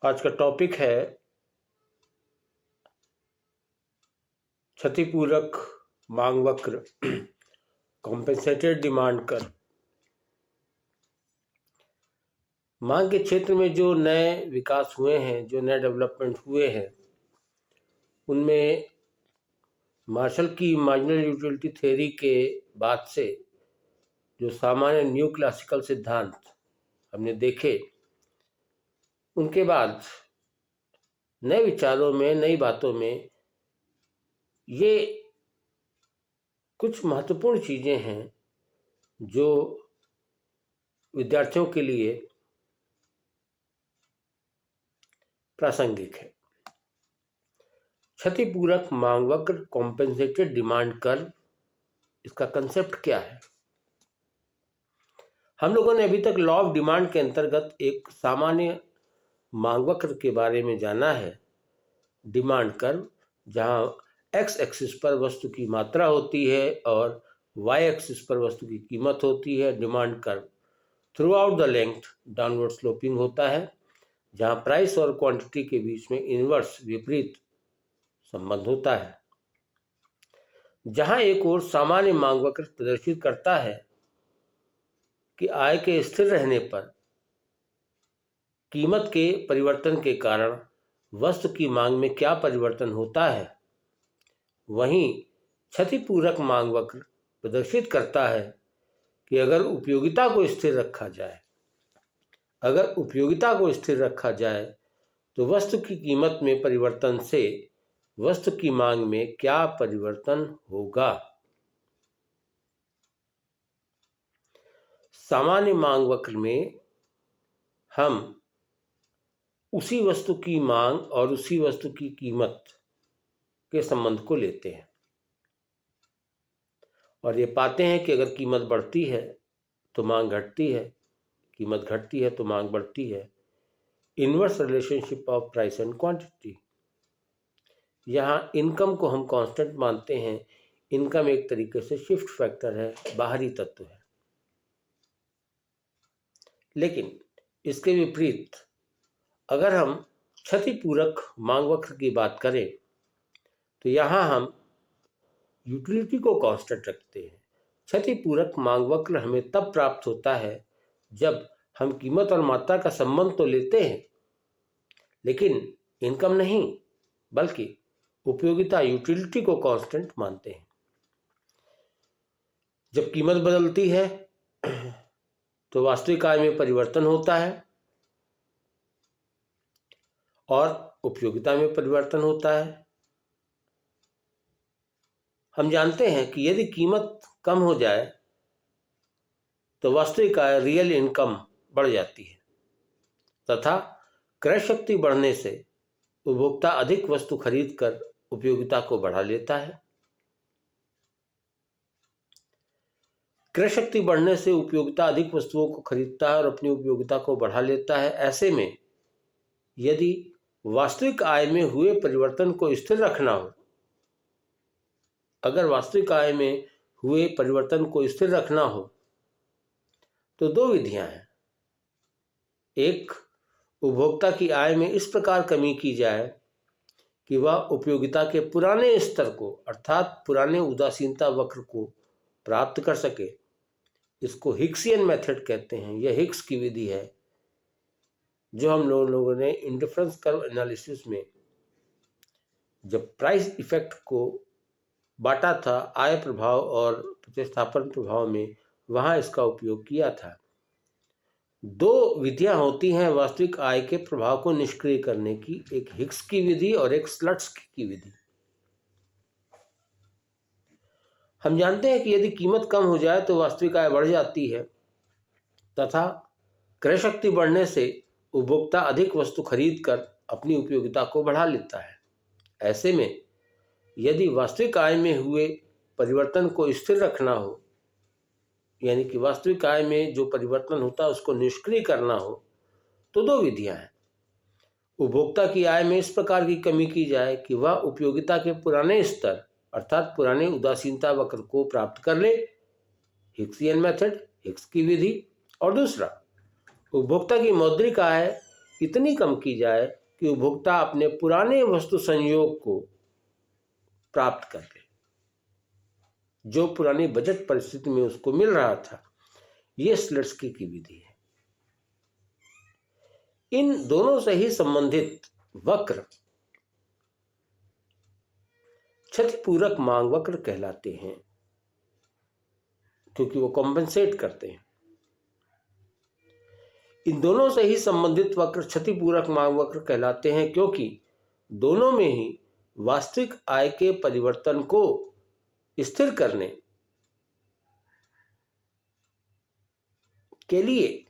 आज का टॉपिक है क्षतिपूरक मांग वक्र, कॉम्पेंसेटेड डिमांड कर्व। मांग के क्षेत्र में जो नए विकास हुए हैं, जो नए डेवलपमेंट हुए हैं, उनमें मार्शल की मार्जिनल यूटिलिटी थ्योरी के बाद से जो सामान्य न्यू क्लासिकल सिद्धांत हमने देखे, उनके बाद नए विचारों में, नई बातों में ये कुछ महत्वपूर्ण चीज़ें हैं जो विद्यार्थियों के लिए प्रासंगिक है। क्षतिपूरक मांग वक्र, कॉम्पेंसेटेड डिमांड कर्व, इसका कंसेप्ट क्या है? हम लोगों ने अभी तक लॉ ऑफ डिमांड के अंतर्गत एक सामान्य मांग वक्र के बारे में जाना है, डिमांड कर्व, जहां एक्स एक्सिस पर वस्तु की मात्रा होती है और वाई एक्सिस पर वस्तु की कीमत होती है। Demand curve through out the length downward sloping होता है, जहां प्राइस और क्वांटिटी के बीच में इनवर्स विपरीत संबंध होता है। जहां एक ओर सामान्य मांग वक्र प्रदर्शित करता है कि आय के स्थिर रहने पर कीमत के परिवर्तन के कारण वस्तु की मांग में क्या परिवर्तन होता है, वहीं क्षतिपूरक मांग वक्र प्रदर्शित करता है कि अगर उपयोगिता को स्थिर रखा जाए तो वस्तु की कीमत में परिवर्तन से वस्तु की मांग में क्या परिवर्तन होगा। सामान्य मांग वक्र में हम उसी वस्तु की मांग और उसी वस्तु की कीमत के संबंध को लेते हैं और ये पाते हैं कि अगर कीमत बढ़ती है तो मांग घटती है, कीमत घटती है तो मांग बढ़ती है। Inverse relationship of price and quantity. यहाँ इनकम को हम कांस्टेंट मानते हैं। इनकम एक तरीके से शिफ्ट फैक्टर है, बाहरी तत्व है। लेकिन इसके विपरीत अगर हम क्षतिपूरक मांग वक्र की बात करें तो यहाँ हम यूटिलिटी को कांस्टेंट रखते हैं। क्षतिपूरक मांग वक्र हमें तब प्राप्त होता है जब हम कीमत और मात्रा का संबंध तो लेते हैं, लेकिन इनकम नहीं बल्कि उपयोगिता, यूटिलिटी को कांस्टेंट मानते हैं। जब कीमत बदलती है तो वास्तविक आय में परिवर्तन होता है और उपयोगिता में परिवर्तन होता है। हम जानते हैं कि यदि कीमत कम हो जाए तो वास्तविक आय, रियल इनकम बढ़ जाती है तथा क्रय शक्ति बढ़ने से उपभोक्ता अधिक वस्तु खरीदकर उपयोगिता को बढ़ा लेता है। क्रय शक्ति बढ़ने से उपयोगिता अधिक वस्तुओं को खरीदता है और अपनी उपयोगिता को बढ़ा लेता है। ऐसे में यदि वास्तविक आय में हुए परिवर्तन को स्थिर रखना हो, अगर वास्तविक आय में हुए परिवर्तन को स्थिर रखना हो तो दो विधियां हैं। एक, उपभोक्ता की आय में इस प्रकार कमी की जाए कि वह उपयोगिता के पुराने स्तर को, अर्थात पुराने उदासीनता वक्र को प्राप्त कर सके। इसको हिक्सियन मेथड कहते हैं। यह हिक्स की विधि है जो हम लोगों ने इंडिफरेंस कर्व एनालिसिस में जब प्राइस इफेक्ट को बांटा था आय प्रभाव और प्रतिस्थापन प्रभाव में, वहां इसका उपयोग किया था। दो विधियां होती हैं वास्तविक आय के प्रभाव को निष्क्रिय करने की, एक हिक्स की विधि और एक स्लट्सकी की विधि। हम जानते हैं कि यदि कीमत कम हो जाए तो वास्तविक आय बढ़ जाती है तथा क्रय शक्ति बढ़ने से उपभोक्ता अधिक वस्तु खरीदकर अपनी उपयोगिता को बढ़ा लेता है। ऐसे में यदि वास्तविक आय में हुए परिवर्तन को स्थिर रखना हो, यानी कि वास्तविक आय में जो परिवर्तन होता है उसको निष्क्रिय करना हो, तो दो विधियां हैं। उपभोक्ता की आय में इस प्रकार की कमी की जाए कि वह उपयोगिता के पुराने स्तर, अर्थात पुराने उदासीनता वक्र को प्राप्त कर ले, हिक्सियन मेथड, हिक्स की विधि। और दूसरा, उपभोक्ता की मौद्रिक आय इतनी कम की जाए कि उपभोक्ता अपने पुराने वस्तु संयोग को प्राप्त कर ले, जो पुरानी बजट परिस्थिति में उसको मिल रहा था। ये स्लट्सकी की विधि है। इन दोनों से ही संबंधित वक्र क्षतिपूरक मांग वक्र कहलाते हैं, क्योंकि वो कॉम्पेंसेट करते हैं। इन दोनों से ही संबंधित वक्र क्षतिपूरक मांग वक्र कहलाते हैं, क्योंकि दोनों में ही वास्तविक आय के परिवर्तन को स्थिर करने के लिए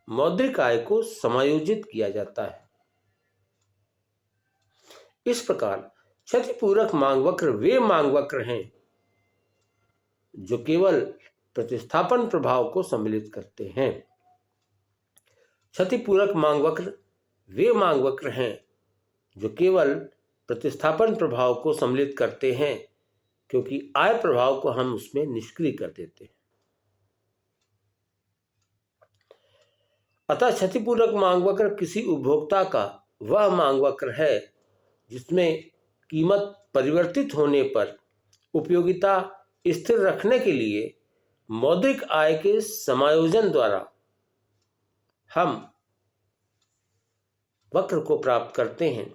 मौद्रिक आय को समायोजित किया जाता है। इस प्रकार क्षतिपूरक मांग वक्र वे मांग वक्र हैं जो केवल प्रतिस्थापन प्रभाव को सम्मिलित करते हैं। क्षतिपूरक मांग वक्र वे मांग वक्र हैं जो केवल प्रतिस्थापन प्रभाव को सम्मिलित करते हैं, क्योंकि आय प्रभाव को हम उसमें निष्क्रिय कर देते हैं। अतः क्षतिपूरक मांग वक्र किसी उपभोक्ता का वह मांग वक्र है जिसमें कीमत परिवर्तित होने पर उपयोगिता स्थिर रखने के लिए मौद्रिक आय के समायोजन द्वारा हम वक्र को प्राप्त करते हैं,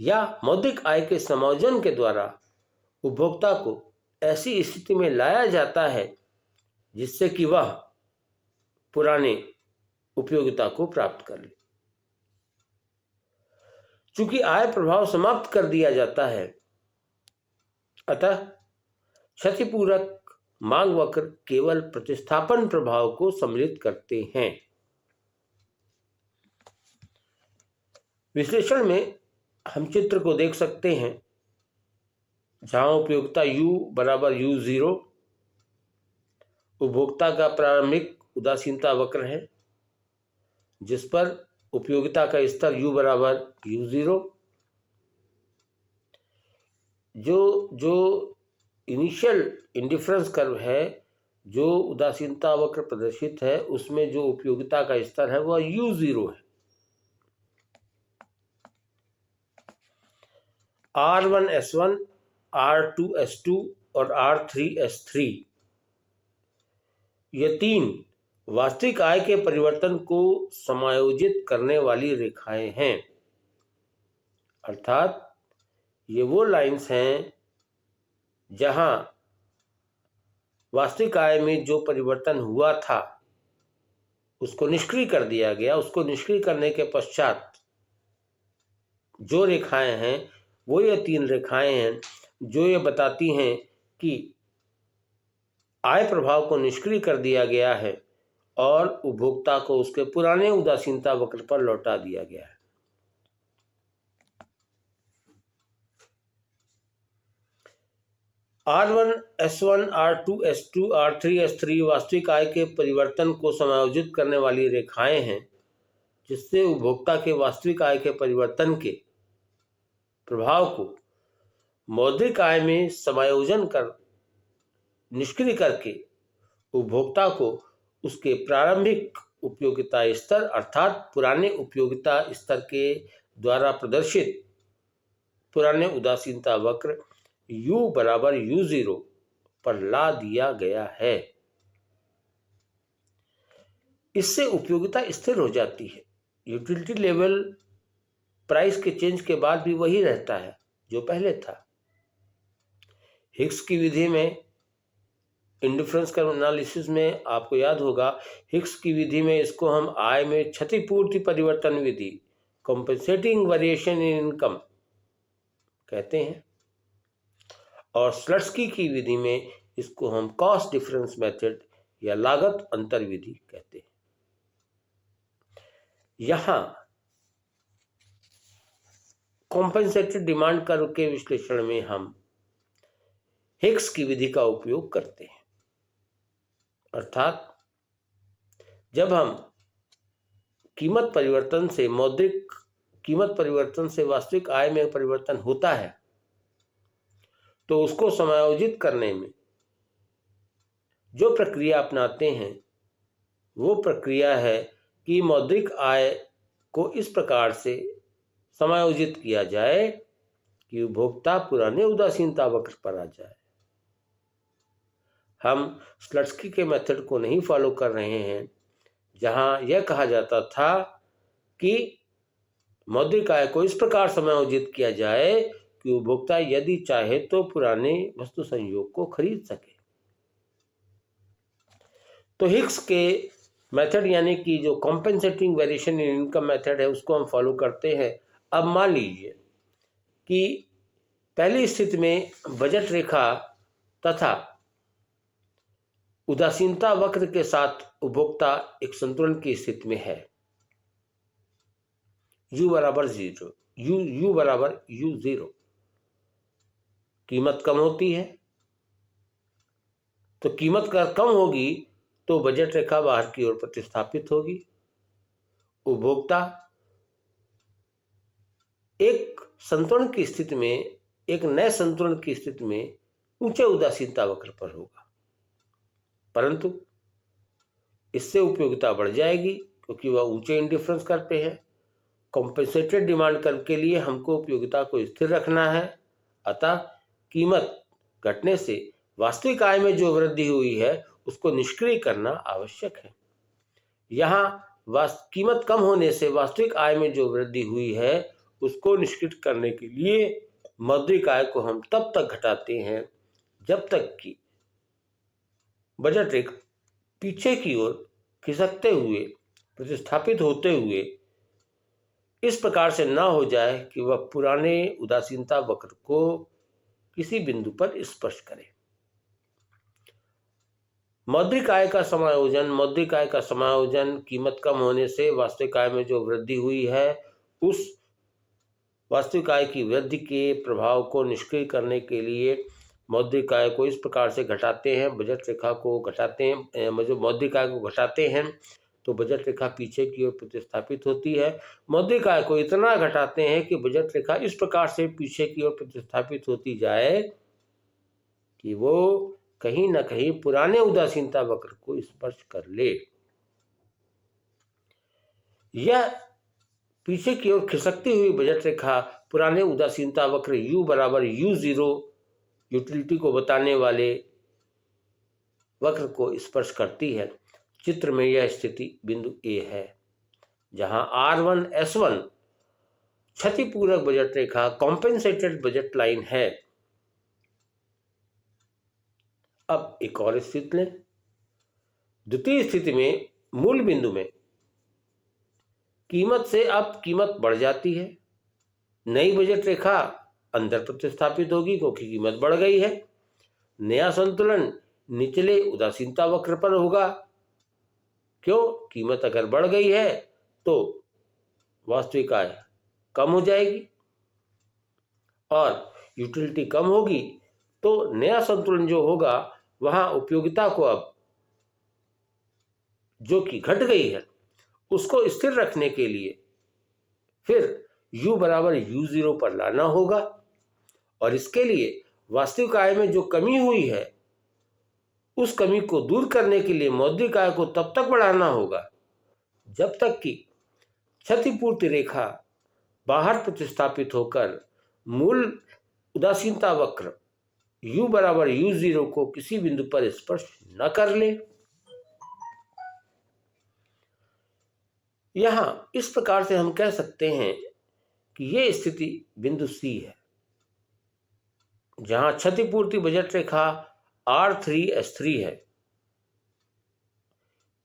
या मौद्रिक आय के समायोजन के द्वारा उपभोक्ता को ऐसी स्थिति में लाया जाता है जिससे कि वह पुराने उपयोगिता को प्राप्त कर ले। चूंकि आय प्रभाव समाप्त कर दिया जाता है, अतः क्षतिपूरक मांग वक्र केवल प्रतिस्थापन प्रभाव को सम्मिलित करते हैं। विश्लेषण में हम चित्र को देख सकते हैं, जहां उपयोगिता U बराबर U0 उपभोक्ता का प्रारंभिक उदासीनता वक्र है, जिस पर उपयोगिता का स्तर U बराबर U0 जो इनिशियल इंडिफरेंस कर्व है, जो उदासीनता वक्र प्रदर्शित है, उसमें जो उपयोगिता का स्तर है वह U0 है। R1S1, R2S2 और R3S3 ये तीन वास्तविक आय के परिवर्तन को समायोजित करने वाली रेखाएं हैं। अर्थात ये वो लाइंस हैं जहां वास्तविक आय में जो परिवर्तन हुआ था उसको निष्क्रिय कर दिया गया। उसको निष्क्रिय करने के पश्चात जो रेखाएं हैं वो ये तीन रेखाएं हैं जो ये बताती हैं कि आय प्रभाव को निष्क्रिय कर दिया गया है और उपभोक्ता को उसके पुराने उदासीनता वक्र पर लौटा दिया गया है। R1S1, R2S2, R3S3 वास्तविक आय के परिवर्तन को समायोजित करने वाली रेखाएं हैं, जिससे उपभोक्ता के वास्तविक आय के परिवर्तन के प्रभाव को मौद्रिक आय में समायोजन कर निष्क्रिय करके उपभोक्ता को उसके प्रारंभिक उपयोगिता स्तर अर्थात पुराने उपयोगिता स्तर के द्वारा प्रदर्शित पुराने उदासीनता वक्र U बराबर U0 पर ला दिया गया है। इससे उपयोगिता स्थिर हो जाती है। यूटिलिटी लेवल प्राइस के चेंज के बाद भी वही रहता है जो पहले था। हिग्स की विधि में इंडिफरेंस कर्व एनालिसिस में आपको याद होगा, हिग्स की विधि में इसको हम आय में क्षतिपूर्ति परिवर्तन विधि कॉम्पेंसेटिंग वेरिएशन इन इनकम कहते हैं, और स्लट्सकी की विधि में इसको हम कॉस्ट डिफरेंस मेथड या लागत अंतर विधि कहते हैं। यहां कॉम्पेंसेटेड डिमांड कर्व के विश्लेषण में हम हिग्स की विधि का उपयोग करते हैं। अर्थात जब हम कीमत परिवर्तन से मौद्रिक कीमत परिवर्तन से वास्तविक आय में परिवर्तन होता है तो उसको समायोजित करने में जो प्रक्रिया अपनाते हैं वो प्रक्रिया है कि मौद्रिक आय को इस प्रकार से समायोजित किया जाए कि उपभोक्ता पुराने उदासीनता वक्र पर आ जाए। हम स्लट्सकी के मेथड को नहीं फॉलो कर रहे हैं, जहां यह कहा जाता था कि मौद्रिक आय को इस प्रकार समायोजित किया जाए कि उपभोक्ता यदि चाहे तो पुराने वस्तु संयोग को खरीद सके। तो हिक्स के मेथड यानी कि जो compensating variation in income method है उसको हम फॉलो करते हैं। अब मान लीजिए कि पहली स्थिति में बजट रेखा तथा उदासीनता वक्र के साथ उपभोक्ता एक संतुलन की स्थिति में है, u बराबर 0, u बराबर u0। कीमत कम होती है, तो कीमत का कम होगी तो बजट रेखा बाहर की ओर प्रतिस्थापित होगी। उपभोक्ता एक संतुलन की स्थिति में, एक नए संतुलन की स्थिति में ऊंचे उदासीनता वक्र पर होगा, परंतु इससे उपयोगिता बढ़ जाएगी क्योंकि वह ऊंचे इंडिफरेंस कर पे है। कॉम्पेंसेटेड डिमांड कर के लिए हमको उपयोगिता को स्थिर रखना है, अतः कीमत घटने से वास्तविक आय में जो वृद्धि हुई है उसको निष्क्रिय करना आवश्यक है। यहाँ कीमत कम होने से वास्तविक आय में जो वृद्धि हुई है उसको निष्क्रिय करने के लिए मौद्रिक आय को हम तब तक घटाते हैं जब तक कि बजट रेखा पीछे की ओर खिसकते हुए, प्रतिस्थापित होते हुए इस प्रकार से ना हो जाए कि वह पुराने उदासीनता वक्र को किसी बिंदु पर स्पर्श करे। मौद्रिक आय का समायोजन कीमत कम होने से वास्तविक आय में जो वृद्धि हुई है उस वास्तविक आय की वृद्धि के प्रभाव को निष्क्रिय करने के लिए मौद्रिक आय को इस प्रकार से घटाते हैं, बजट रेखा को घटाते हैं, मतलब मौद्रिक आय को घटाते हैं तो बजट रेखा पीछे की ओर प्रतिस्थापित होती है। मौद्रिक आय को इतना घटाते हैं कि बजट रेखा इस प्रकार से पीछे की ओर प्रतिस्थापित होती जाए कि वो कहीं ना कहीं पुराने उदासीनता वक्र को स्पर्श कर ले। यह पीछे की ओर खिसकती हुई बजट रेखा पुराने उदासीनता वक्र u बराबर u0 यूटिलिटी को बताने वाले वक्र को स्पर्श करती है। चित्र में यह स्थिति बिंदु A है, जहां R1S1 क्षतिपूरक बजट रेखा कॉम्पेंसेटेड बजट लाइन है। अब एक और स्थिति लें। द्वितीय स्थिति में मूल बिंदु में कीमत से अब कीमत बढ़ जाती है, नई बजट रेखा अंदर प्रतिस्थापित होगी क्योंकि कीमत बढ़ गई है। नया संतुलन निचले उदासीनता वक्र पर होगा। क्यों? कीमत अगर बढ़ गई है तो वास्तविक आय कम हो जाएगी और यूटिलिटी कम होगी, तो नया संतुलन जो होगा वहां उपयोगिता को अब जो कि घट गई है उसको स्थिर रखने के लिए फिर u बराबर u0 पर लाना होगा और इसके लिए वास्तविक आय में जो कमी हुई है उस कमी को दूर करने के लिए मौद्रिक आय को तब तक बढ़ाना होगा जब तक कि क्षतिपूर्ति रेखा बाहर प्रतिस्थापित होकर मूल उदासीनता वक्र u बराबर u0 को किसी बिंदु पर स्पर्श न कर ले। यहां इस प्रकार से हम कह सकते हैं कि यह स्थिति बिंदु C है, जहां क्षतिपूर्ति बजट रेखा R3S3 है।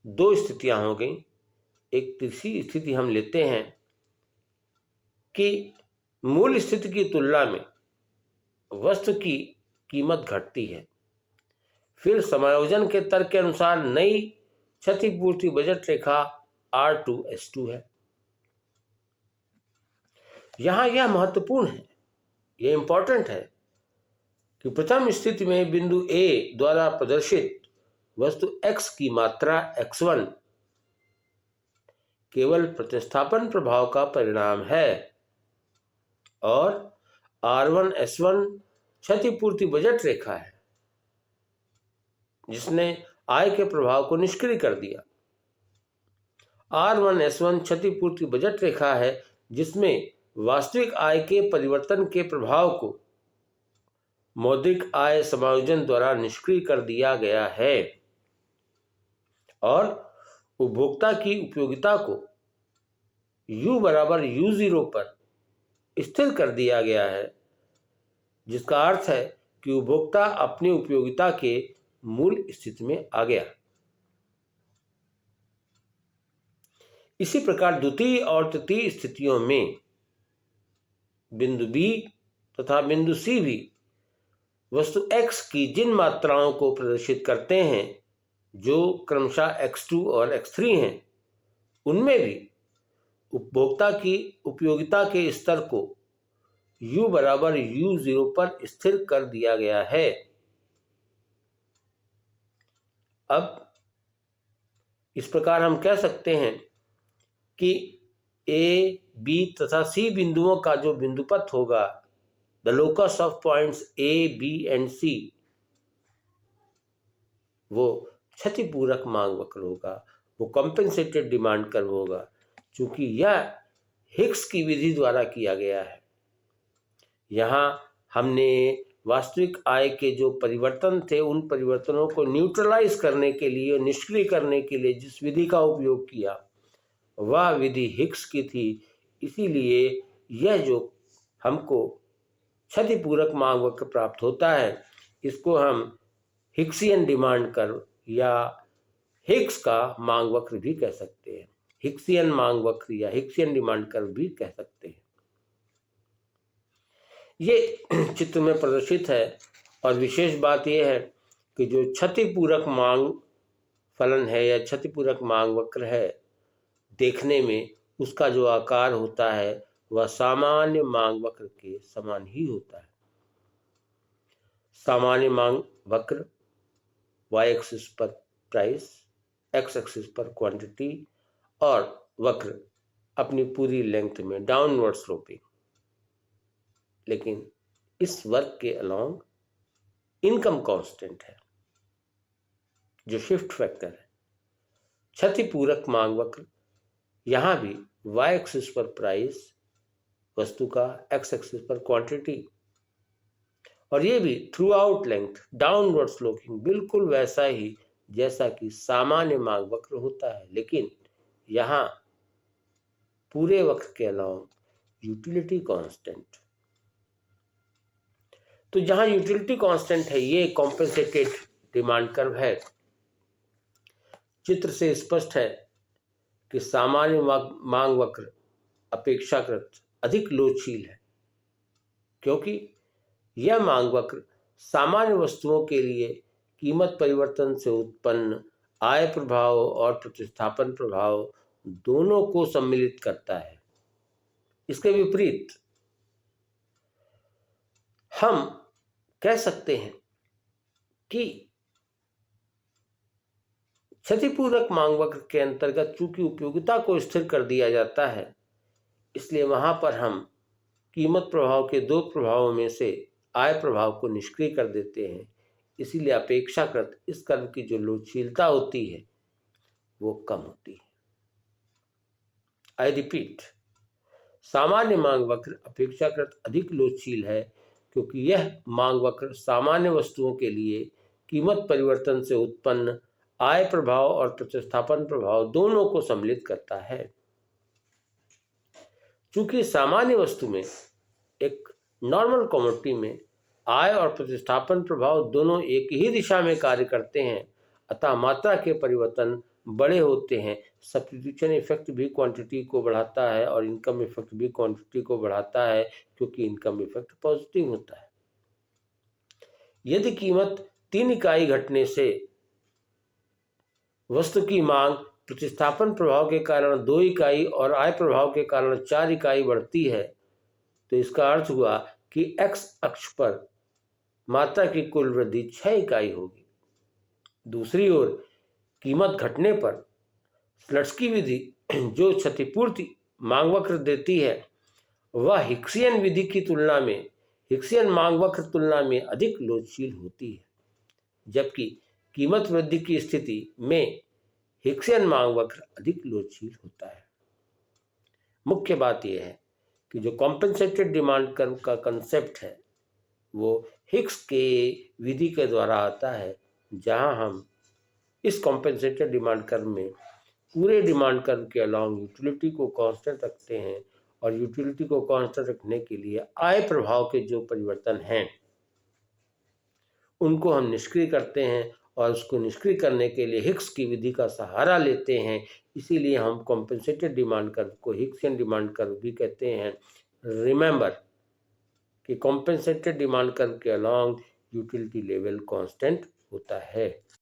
दो स्थितियां हो गई। एक तीसरी स्थिति हम लेते हैं कि मूल स्थिति की तुलना में वस्तु की कीमत घटती है, फिर समायोजन के तर्क के अनुसार नई क्षतिपूर्ति बजट रेखा R2S2 है। यहां यह महत्वपूर्ण है, यह इंपॉर्टेंट है कि प्रथम स्थिति में बिंदु A द्वारा प्रदर्शित वस्तु X की मात्रा X1 केवल प्रतिस्थापन प्रभाव का परिणाम है और R1S1 क्षतिपूर्ति बजट रेखा है जिसने आय के प्रभाव को निष्क्रिय कर दिया। R1S1 क्षतिपूर्ति बजट रेखा है जिसमें वास्तविक आय के परिवर्तन के प्रभाव को मौद्रिक आय समायोजन द्वारा निष्क्रिय कर दिया गया है और उपभोक्ता की उपयोगिता को U बराबर U0 पर स्थिर कर दिया गया है, जिसका अर्थ है कि उपभोक्ता अपनी उपयोगिता के मूल स्थिति में आ गया। इसी प्रकार द्वितीय और तृतीय स्थितियों में बिंदु B तथा बिंदु C भी वस्तु X की जिन मात्राओं को प्रदर्शित करते हैं जो क्रमशः X2 और X3 हैं, उनमें भी उपभोक्ता की उपयोगिता के स्तर को U बराबर U0 पर स्थिर कर दिया गया है। अब इस प्रकार हम कह सकते हैं कि A, B तथा C बिंदुओं का जो बिंदुपथ होगा, the locus of points A, B and C, वो क्षतिपूरक मांग वक्र होगा, वो कॉम्पेंसेटेड डिमांड कर्व होगा, क्योंकि यह हिक्स की विधि द्वारा किया गया है। यहाँ हमने वास्तविक आय के जो परिवर्तन थे उन परिवर्तनों को न्यूट्रलाइज करने के लिए, निष्क्रिय करने के लिए जिस विधि का उपयोग किया वह विधि हिक्स की थी। इसीलिए यह जो हमको क्षतिपूरक मांग वक्र प्राप्त होता है, इसको हम हिक्सियन डिमांड कर्व या हिक्स का मांग वक्र भी कह सकते हैं, हिक्सियन मांग वक्र या हिक्सियन डिमांड कर्व भी कह सकते हैं। ये चित्र में प्रदर्शित है और विशेष बात यह है कि जो क्षतिपूरक मांग फलन है या क्षतिपूरक मांग वक्र है, देखने में उसका जो आकार होता है वह सामान्य मांग वक्र के समान ही होता है। सामान्य मांग वक्र y एक्सिस पर प्राइस, x एक्सिस पर क्वांटिटी और वक्र अपनी पूरी लेंथ में डाउनवर्ड स्लोपिंग। लेकिन इस वर्ग के अलोंग इनकम कांस्टेंट है जो शिफ्ट फैक्टर है। क्षतिपूरक मांग वक्र यहाँ भी y एक्सिस पर प्राइस वस्तु का, x एक्सिस पर क्वांटिटी, और ये भी through out length downward sloping, बिल्कुल वैसा ही जैसा कि सामान्य मांग वक्र होता है। लेकिन यहाँ पूरे वक्र के अलावा यूटिलिटी कांस्टेंट, तो जहां यूटिलिटी कांस्टेंट है ये कॉम्पेंसेटेड डिमांड कर्व है। चित्र से स्पष्ट है कि सामान्य मांग वक्र अपेक्षाकृत अधिक लोचशील है, क्योंकि यह मांग वक्र सामान्य वस्तुओं के लिए कीमत परिवर्तन से उत्पन्न आय प्रभाव और प्रतिस्थापन प्रभाव दोनों को सम्मिलित करता है। इसके विपरीत हम कह सकते हैं कि क्षतिपूरक मांग वक्र के अंतर्गत चूंकि उपयोगिता को स्थिर कर दिया जाता है, इसलिए वहां पर हम कीमत प्रभाव के दो प्रभावों में से आय प्रभाव को निष्क्रिय कर देते हैं। इसीलिए अपेक्षाकृत इस कर्व की जो लोचशीलता होती है वो कम होती है। आई रिपीट, सामान्य मांग वक्र अपेक्षाकृत अधिक लोचशील है क्योंकि यह मांग वक्र सामान्य वस्तुओं के लिए कीमत परिवर्तन से उत्पन्न आय प्रभाव और प्रतिस्थापन प्रभाव दोनों को सम्मिलित करता है। चूंकि सामान्य वस्तु में, एक नॉर्मल कमोडिटी में, आय और प्रतिस्थापन प्रभाव दोनों एक ही दिशा में कार्य करते हैं, अतः मात्रा के परिवर्तन बड़े होते हैं। सब्स्टिट्यूशन इफेक्ट भी क्वांटिटी को बढ़ाता है और इनकम इफेक्ट भी क्वांटिटी को बढ़ाता है, क्योंकि इनकम इफेक्ट पॉजिटिव होता है। यदि कीमत 3 इकाई घटने से वस्तु की मांग प्रतिस्थापन प्रभाव के कारण 2 इकाई और आय प्रभाव के कारण 4 इकाई बढ़ती है, तो इसका अर्थ हुआ कि x अक्ष पर मात्रा की कुल वृद्धि 6 इकाई होगी। दूसरी ओर कीमत घटने पर स्लट्सकी विधि जो क्षतिपूर्ति मांग वक्र देती है वह हिक्सियन विधि की तुलना में, हिक्सियन मांग वक्र तुलना में अधिक लोचशील होती है, जबकि कीमत वृद्धि की स्थिति में हिक्सियन मांग वक्र अधिक लोचशील होता है। मुख्य बात यह है कि जो कॉम्पेंसेटेड डिमांड कर्व का कंसेप्ट है वो हिक्स के विधि के द्वारा आता है, जहां हम इस कॉम्पेंसेटेड डिमांड कर्व में पूरे डिमांड कर्व के अलॉन्ग यूटिलिटी को कांस्टेंट रखते हैं और यूटिलिटी को कांस्टेंट रखने के लिए आय प्रभाव के जो परिवर्तन हैं उनको हम निष्क्रिय करते हैं और उसको निष्क्रिय करने के लिए हिक्स की विधि का सहारा लेते हैं। इसीलिए हम कॉम्पेंसेटेड डिमांड कर्व को हिक्सियन डिमांड कर्व भी कहते हैं। रिमेंबर कि कॉम्पेंसेटेड डिमांड कर्व के अलॉन्ग यूटिलिटी लेवल कांस्टेंट होता है।